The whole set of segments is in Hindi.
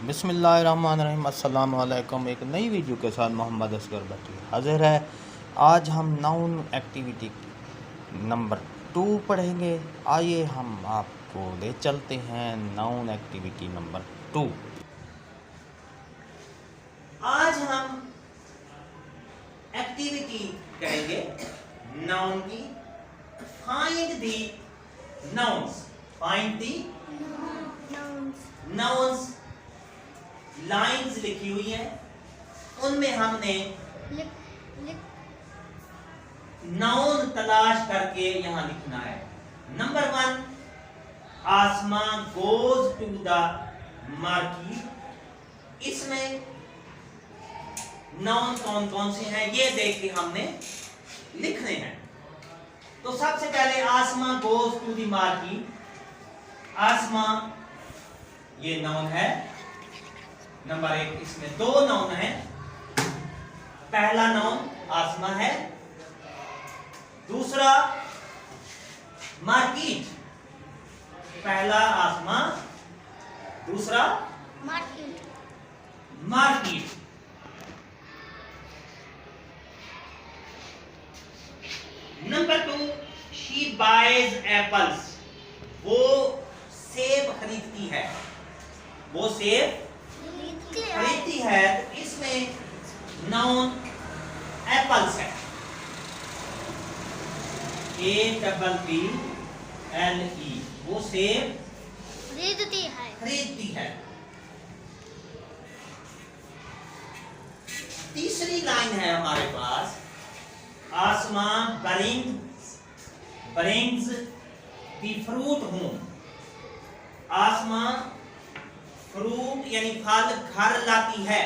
बिस्मिल्लाहिर्रहमानिर्रहीम। अस्सलाम वालेकुम। एक नई वीडियो के साथ मोहम्मद असगर भट्टी हाजिर है। आज हम नाउन एक्टिविटी नंबर 2 पढ़ेंगे। आइए हम आपको ले चलते हैं नाउन एक्टिविटी नंबर 2। आज हम एक्टिविटी करेंगे नाउन की। Find the nouns. Find the nouns. Lines लिखी हुई हैं, उनमें हमने नाउन तलाश करके यहां लिखना है। नंबर 1, आसमां गोज टू द मार्केट। इसमें नाउन कौन कौन से हैं ये देख के हमने लिखने हैं। तो सबसे पहले आसमां गोज टू द मार्केट। आसमां ये नाउन है। नंबर 1, इसमें 2 नाउन है। पहला नाउन आसमां है, दूसरा मार्केट। पहला आसमां, दूसरा market. Number 2, she buys apples. वो सेब खरीदती है। वो सेब खरीदती है। तो इसमें नाउन एप्पल्स है। APPLE। वो सेब खरीदती है। तीसरी लाइन है हमारे पास, आसमां ब्रिंग्स द फ्रूट होम। आसमां फ्रूट यानी फल घर लाती है।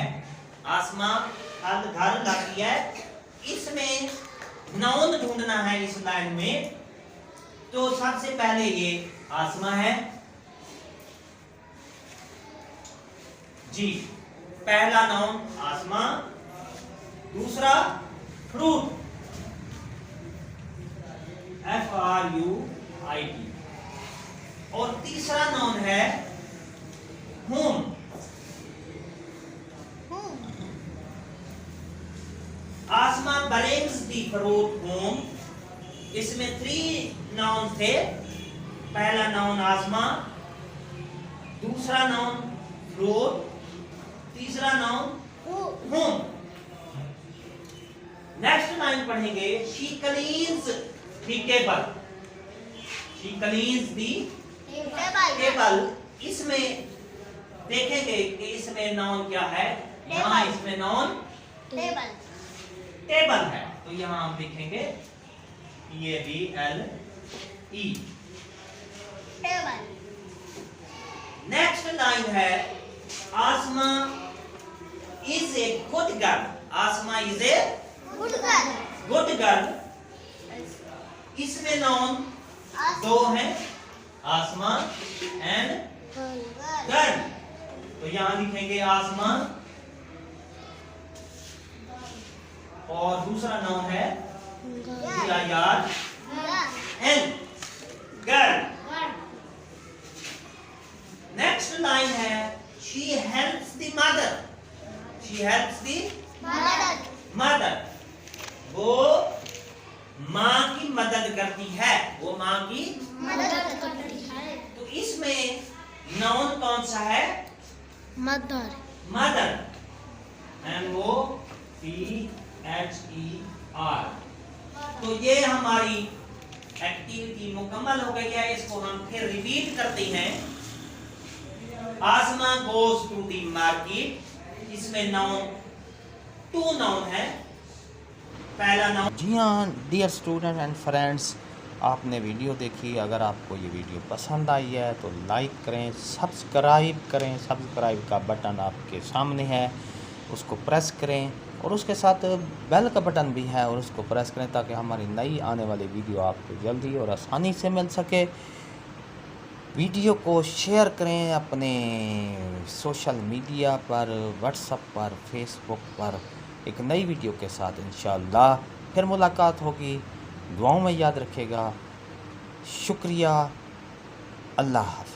आसमां फल घर लाती है। इसमें नाउन ढूंढना है इस लाइन में। तो सबसे पहले ये आसमां है जी। पहला नाउन आसमां, दूसरा फ्रूट FRUIT, और तीसरा नाउन है होम। आसमां ब्रिंग्स द फ्रूट होम। इसमें 3 नाउन थे। पहला नाउन आसमां, दूसरा नाउन फ्रूट, तीसरा नाउन होम। नेक्स्ट लाइन पढ़ेंगे, she cleans the table. She cleans the table. इसमें देखेंगे कि इसमें नाउन क्या है। यहाँ इसमें नाउन टेबल है। तो यहाँ हम लिखेंगे TABLE। नेक्स्ट लाइन है, आसमां इज ए गुड गर्ल। आसमां इज ए गुड गर्ल। इसमें नाउन 2 हैं, आसमां एंड गर्ल। तो यहां लिखेंगे आसमां, और दूसरा नाउन है गर्ल। नेक्स्ट लाइन है, she helps the mother. She helps the mother. वो माँ की मदद करती है। वो माँ की मदद करती है। तो इसमें नाउन कौन सा है? मदर। MOTHER। तो ये हमारी एक्टिविटी मुकम्मल हो गई है। इसको हम फिर रिपीट करते हैं। आसमां गोज टू द मार्केट। इसमें नाउन 2 नाउन है। पहला नाउन। जी हाँ डियर स्टूडेंट एंड फ्रेंड्स, आपने वीडियो देखी। अगर आपको ये वीडियो पसंद आई है तो लाइक करें, सब्सक्राइब करें। सब्सक्राइब का बटन आपके सामने है, उसको प्रेस करें, और उसके साथ बेल का बटन भी है, और उसको प्रेस करें ताकि हमारी नई आने वाली वीडियो आपको जल्दी और आसानी से मिल सके। वीडियो को शेयर करें अपने सोशल मीडिया पर, व्हाट्सएप पर, फेसबुक पर, एक नई वीडियो के साथ इंशाअल्लाह फिर मुलाकात होगी। दुआओं में याद रखेगा। शुक्रिया। अल्लाह हाफ़िज़।